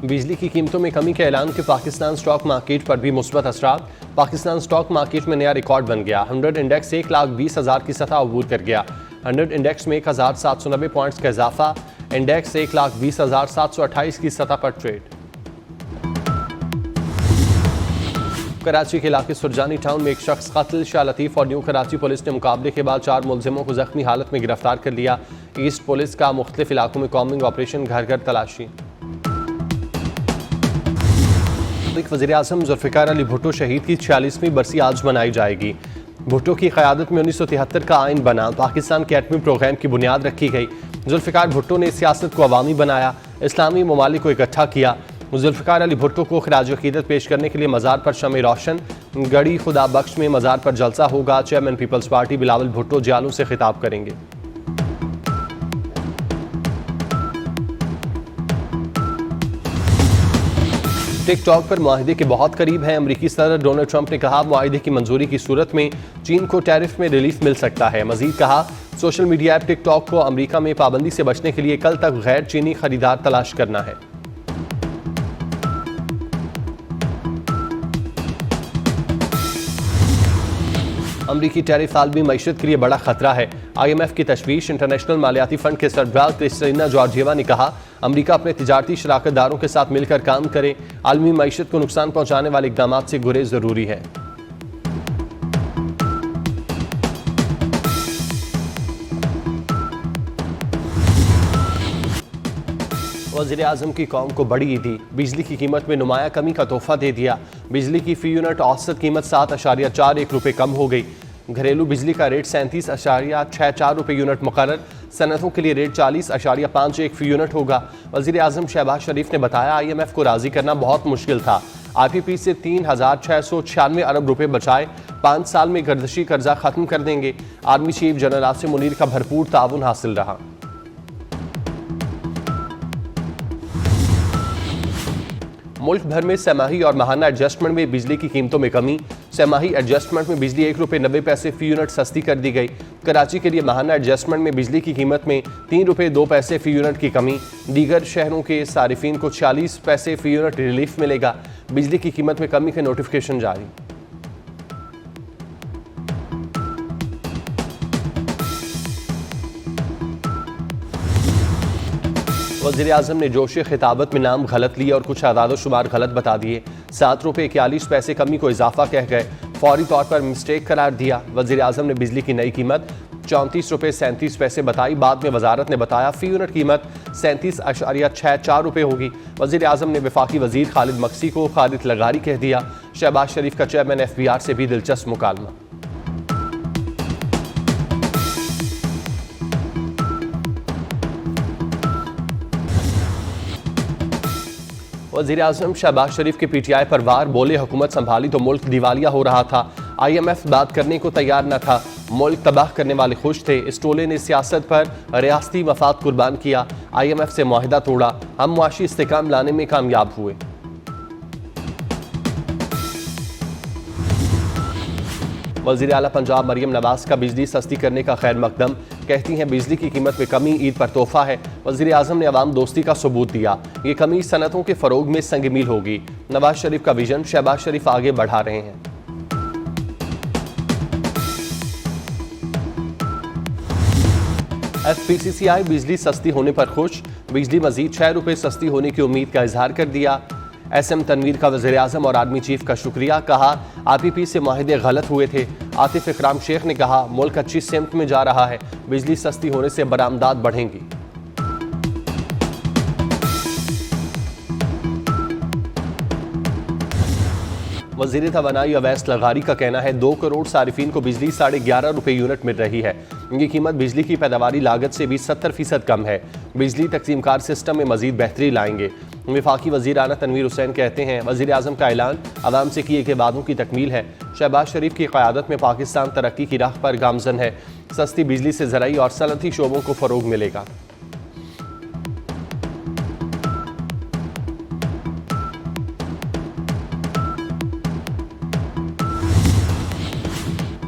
बिजली की कीमतों में कमी के ऐलान के पाकिस्तान स्टॉक मार्केट पर भी मुस्बत असरात। पाकिस्तान स्टॉक मार्केट में नया रिकॉर्ड बन गया। 100 इंडेक्स 1,20,000 की सतह अबूर कर गया। 100 इंडेक्स में 1,790 पॉइंट्स का इजाफा। इंडेक्स 1,20,728 की सतह पर ट्रेड। कराची के इलाके सुरजानी टाउन में एक शख्स कत्ल। शाह लतीफ और न्यू कराची पुलिस ने मुकाबले के बाद 4 मुलजिमों को जख्मी हालत में गिरफ्तार कर लिया। ईस्ट पुलिस का मुख्तलिफ इलाकों में कॉम्बिंग ऑपरेशन, घर घर तलाशी। वज़ीर-ए-आज़म ज़ुल्फ़िकार अली भुट्टो शहीद की 46वीं बरसी आज मनाई जाएगी। भुट्टो की क़यादत में 1973 का आइन बना, पाकिस्तान के एटमी प्रोग्राम की बुनियाद रखी गई। ज़ुल्फ़िकार भुट्टो ने सियासत को अवामी बनाया, इस्लामी ममालिक को इकट्ठा किया। ज़ुल्फ़िकार अली भुट्टो को खिराज अक़ीदत पेश करने के लिए मज़ार पर शमे रोशन। गढ़ी खुदा बख्श में मज़ार पर जलसा होगा। Chairman people's party Bilawal Bhutto जियालों से खिताब करेंगे। टिकटॉक पर मुआहिदे के बहुत करीब है। अमरीकी सदर डोनाल्ड ट्रंप ने कहा, मुआहिदे की मंजूरी की सूरत में चीन को टैरिफ में रिलीफ मिल सकता है। मजीद कहा, सोशल मीडिया ऐप टिकटॉक को अमरीका में पाबंदी से बचने के लिए कल तक गैर चीनी खरीदार तलाश करना है। अमरीकी टैरिफ आलमी मईशत के लिए बड़ा खतरा है। IMF की तशवीश। इंटरनेशनल मालियाती फंड के सरबराह क्रिस्टलिना जॉर्जिएवा ने कहा, अमरीका अपने तिजारती शराकतदारों के साथ मिलकर काम करे। आलमी मईशत को नुकसान पहुंचाने वाले इकदाम से गुरेज जरूरी है। वज़ीर-ए-आज़म की कौम को बड़ी ईदी। बिजली की कीमत में नुमाया कमी का तोहफा दे दिया। बिजली की फी यूनिट औसत कीमत 7.41 रुपये कम हो गई। घरेलू बिजली का रेट 37.64 रुपये यूनिट मुकर्रर। सनतों के लिए रेट 40.51 फी यूनिट होगा। वज़ीर-ए-आज़म शहबाज शरीफ ने बताया, IMF को राजी करना बहुत मुश्किल था। IPP से 3,696 अरब रुपये बचाए। 5 साल में गर्दशी कर्जा खत्म कर देंगे। Army chief general Asim Munir का भरपूर ताउन हासिल रहा। मुल्क भर में सेमाही और माहाना एडजस्टमेंट में बिजली की कीमतों में कमी। सेमाही एडजस्टमेंट में बिजली 1 रुपये 90 पैसे फी यूनिट सस्ती कर दी गई। कराची के लिए माहाना एडजस्टमेंट में बिजली की कीमत में 3 रुपये 2 पैसे फी यूनिट की कमी। दीगर शहरों के सारिफिन को 40 पैसे फी यूनिट रिलीफ मिलेगा। बिजली की कीमत में कमी के नोटिफिकेशन जारी। वज़ीर-ए-आज़म ने जोशे खिताबत में नाम गलत लिए और कुछ आदाद शुमार गलत बता दिए। 7 रुपये 41 पैसे कमी को इजाफा कह गए, फौरी तौर पर मिस्टेक करार दिया। वज़ीर-ए-आज़म ने बिजली की नई कीमत 34 रुपये 37 पैसे बताई। बाद में वजारत ने बताया फी यूनिट कीमत 37.64 रुपये होगी। वज़ीर-ए-आज़म ने वफाकी वज़ीर खालिद मक्सी को खालिद लगारी कह दिया। शहबाज शरीफ का चेयरमैन FBR से भी दिलचस्प मुकालमा। वज़ीर-ए-आज़म शहबाज शरीफ के PTI पर वार। बोले, हुकूमत संभाली तो मुल्क दिवालिया हो रहा था। IMF बात करने को तैयार न था। मुल्क तबाह करने वाले खुश थे। इस टोले ने सियासत पर रियासती मफाद कुर्बान किया। IMF से मुआहिदा तोड़ा। हम मुआशी इस्तेकाम लाने में कामयाब हुए। वज़ीर आला पंजाब मरियम नवाज का बिजली सस्ती करने का खैर मकदम। कहती हैं, बिजली की कीमत में कमी ईद पर तोहफा है। वज़ीर-ए-आज़म ने अवाम दोस्ती का सबूत दिया। ये कमी सनतों के फ़रोग में संग मील होगी। नवाज शरीफ का विजन शहबाज शरीफ आगे बढ़ा रहे हैं। FPCCI बिजली सस्ती होने पर खुश। बिजली मजीद 6 रुपये सस्ती होने की उम्मीद का इजहार कर दिया। SM तनवीर का वज़ीर-ए-आज़म और आर्मी चीफ का शुक्रिया। कहा, IPP से मुआहिदे गलत हुए थे। आतिफ इकराम शेख ने कहा, मुल्क अच्छी सिमत में जा रहा है। बिजली सस्ती होने से बरामदात बढ़ेंगी। वज़ीर तवानाई अवैस लगारी का कहना है, 2 करोड़ सारिफिन को बिजली 11.5 रुपये यूनिट मिल रही है। ये कीमत बिजली की पैदावारी लागत से भी 70% कम है। बिजली तकसीमकार सिस्टम में मजीद बेहतरी लाएंगे। वफाकी वज़ीर आला तनवीर हुसैन कहते हैं, वज़ीर-ए-आज़म का ऐलान अवाम से किए गए वादों की तकमील है। शहबाज शरीफ की क़यादत में पाकिस्तान तरक्की की राह पर गामज़न है। सस्ती बिजली से ज़राई और सनती शोबों को फ़रोग मिलेगा।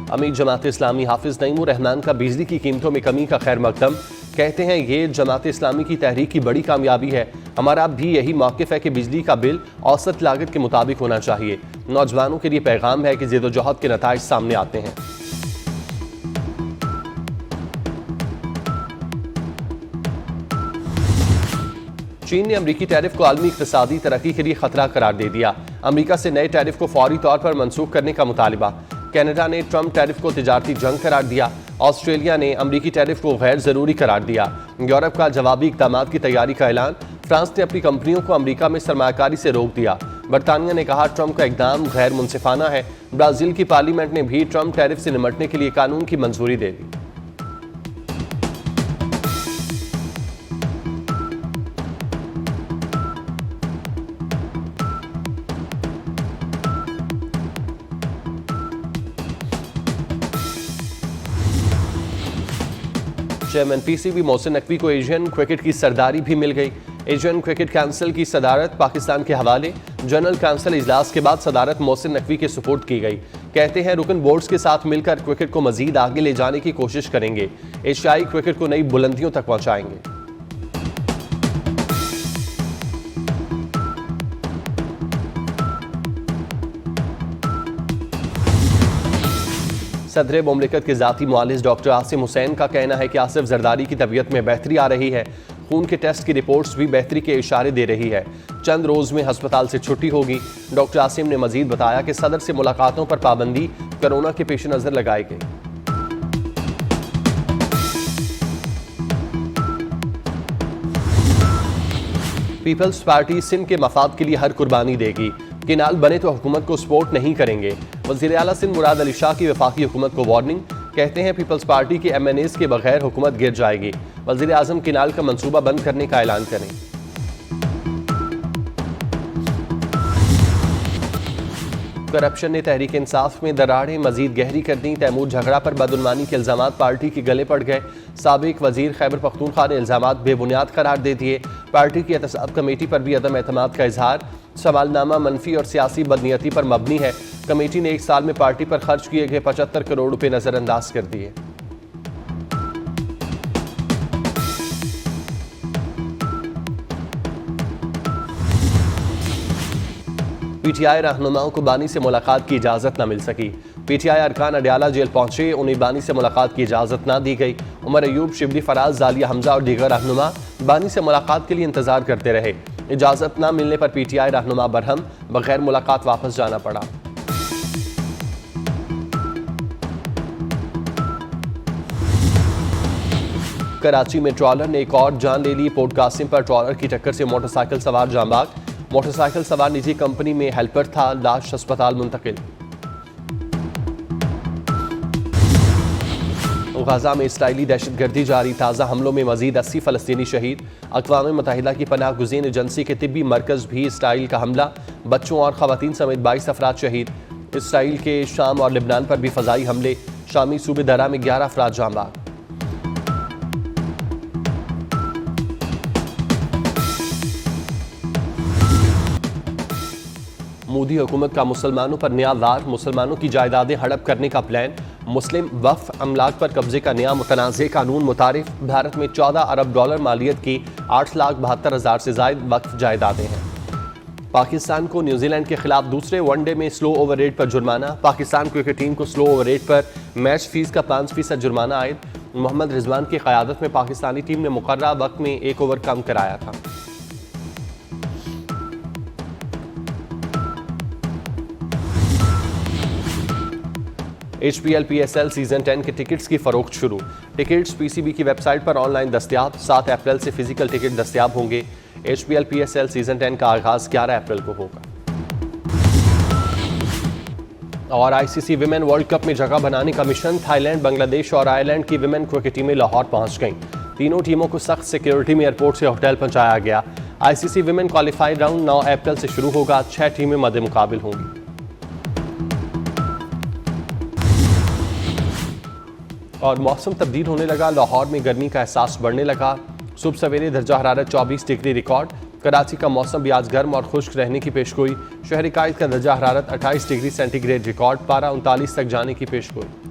अमीर जमात इस्लामी हाफिज नईमुर रहमान का बिजली की कीमतों में कमी का खैर मकदम। कहते हैं ये जमात इस्लामी की तहरीक की बड़ी कामयाबी है। हमारा भी यही मौक़िफ़ है कि बिजली का बिल औसत लागत के मुताबिक होना चाहिए। नौजवानों के लिए पैगाम है कि ज़िद्दोजहद के नताइज सामने आते हैं। चीन ने अमरीकी टैरिफ को आलमी इक़्तिसादी तरक्की के लिए खतरा करार दे दिया। अमरीका से नए टैरिफ को फौरी तौर पर मनसूख करने का मुतालिबा। कनाडा ने ट्रंप टैरिफ को तिजारती जंग करार दिया। ऑस्ट्रेलिया ने अमरीकी टैरिफ को गैर ज़रूरी करार दिया। यूरोप का जवाबी इक़दाम की तैयारी का ऐलान। फ्रांस ने अपनी कंपनियों को अमरीका में सरमायाकारी से रोक दिया। बरतानिया ने कहा ट्रंप का इक़दाम गैर मुनसिफाना है। ब्राज़ील की पार्लियामेंट ने भी ट्रंप टैरिफ से निमटने के लिए कानून की मंजूरी दे दी। चेयरमैन पीसीबी मोहसिन नकवी को एशियन क्रिकेट की सरदारी भी मिल गई। एशियन क्रिकेट काउंसिल की सदारत पाकिस्तान के हवाले। जनरल काउंसिल इजलास के बाद सदारत मोहसिन नकवी के सुपुर्द की गई। कहते हैं रुकन बोर्ड्स के साथ मिलकर क्रिकेट को मजीद आगे ले जाने की कोशिश करेंगे। एशियाई क्रिकेट को नई बुलंदियों तक पहुंचाएंगे। सदर मुमलिकत के ज़ाती मुआलिज डॉक्टर आसिम हुसैन का कहना है कि आसिफ जरदारी की तबीयत में बेहतरी आ रही है। खून के टेस्ट की रिपोर्ट्स भी बेहतरी के इशारे दे रही है। चंद रोज़ में अस्पताल से छुट्टी होगी। डॉक्टर आसिम ने मजीद बताया कि सदर से मुलाकातों पर पाबंदी कोरोना के पेश नज़र लगाई गई। पीपल्स पार्टी सिंध के मफाद के लिए हर कुर्बानी देगी। किनाल बने तो हुकूमत को सपोर्ट नहीं करेंगे। वज़ीर आला सिंध मुराद अली शाह की वफाकी हुकूमत को वार्निंग। कहते हैं पीपल्स पार्टी के MNAs के बगैर हुकूमत गिर जाएगी। वज़ीर आज़म किनाल का मंसूबा बंद करने का ऐलान करें। करप्शन ने तहरीक इंसाफ में दरारें मजीद गहरी कर दी। तैमूर झगड़ा पर बदउनवानी के इल्जाम पार्टी के गले पड़ गए। साबिक वजीर खैबर पख्तूनख्वा ने इल्जाम बेबुनियाद करार दे दिए। पार्टी की एहतसाब कमेटी पर भी अदम एतमाद का इजहार। सवालनामा मनफी और सियासी बदनीयती पर मबनी है। कमेटी ने एक साल में पार्टी पर खर्च किए गए 75 करोड़ रुपए नजरअंदाज कर दिए। PTI रहनुमाओं को बानी से मुलाकात की इजाजत न मिल सकी। PTI अरकान अडयाला जेल पहुंचे, उन्हें बानी से मुलाकात की इजाजत न दी गई। उमर अयूब, शिबली फराज, जालिया हमजा और दीगर रहनुमा बानी से मुलाकात के लिए इंतजार करते रहे। इजाजत न मिलने पर PTI रहनुमा बरहम, बगैर मुलाकात वापस जाना पड़ा। कराची में ट्रॉलर ने एक और जान ले ली। पोर्ट कासिम पर ट्रॉलर की टक्कर से मोटरसाइकिल सवार जांबाग। मोटरसाइकिल सवार निजी कंपनी में हेल्पर था, लाश अस्पताल मुंतकिल। गाजा में इसराइली दहशतगर्दी जारी। ताज़ा हमलों में मजीद 80 फ़लस्तीनी शहीद। अक़वाम मुत्तहिदा की पनाह गुज़ीन एजेंसी के तिब्बी मरकज़ भी इसराइल का हमला। बच्चों और ख़वातीन समेत 22 अफराद शहीद। इसराइल के शाम और लिबनान पर भी फ़ज़ाई हमले। शामी सूबे दरा में 11 अफराद जांबाग। मोदी हुकूमत का मुसलमानों पर नया वार। मुसलमानों की जायदादें हड़प करने का प्लान। मुस्लिम वक्फ अमलाक पर कब्जे का नया मुतनाज़े कानून मुतारिफ। भारत में 14 अरब डॉलर मालियत की 8,72,000 से ज़ायद वक्फ जायदादें हैं। पाकिस्तान को न्यूजीलैंड के खिलाफ दूसरे वनडे में स्लो ओवर रेट पर जुर्माना। पाकिस्तान क्रिकेट टीम को स्लो ओवर रेट पर मैच फीस का 5% जुर्माना आयद। मोहम्मद रिजवान की क़यादत में पाकिस्तानी टीम ने मुकर्ररा वक्त में 1 ओवर कम कराया था। HPL PSL सीजन 10 के टिकट्स की फरोख्त शुरू। टिकट्स PCB की वेबसाइट पर ऑनलाइन दस्तयाब। 7 अप्रैल से फिजिकल टिकट दस्तयाब होंगे। HPL PSL सीजन 10 का आगाज 11 अप्रैल को होगा। और ICC विमेन वर्ल्ड कप में जगह बनाने का मिशन। थाईलैंड, बांग्लादेश और आयरलैंड की विमेन क्रिकेट टीमें लाहौर पहुंच गईं। तीनों टीमों को सख्त सिक्योरिटी में एयरपोर्ट से होटल पहुंचाया गया। ICC विमेन क्वालिफाइड राउंड 9 अप्रैल से शुरू होगा। 6 टीमें मद्दे मुकाबिल होंगी। और मौसम तब्दील होने लगा। लाहौर में गर्मी का एहसास बढ़ने लगा। सुबह सवेरे दर्जा हरारत 24 डिग्री रिकॉर्ड। कराची का मौसम भी आज गर्म और खुश्क रहने की पेशगोई। शहर कायद का दर्जा हरारत 28 डिग्री सेंटीग्रेड रिकॉर्ड। पारा 39 तक जाने की पेशगोई।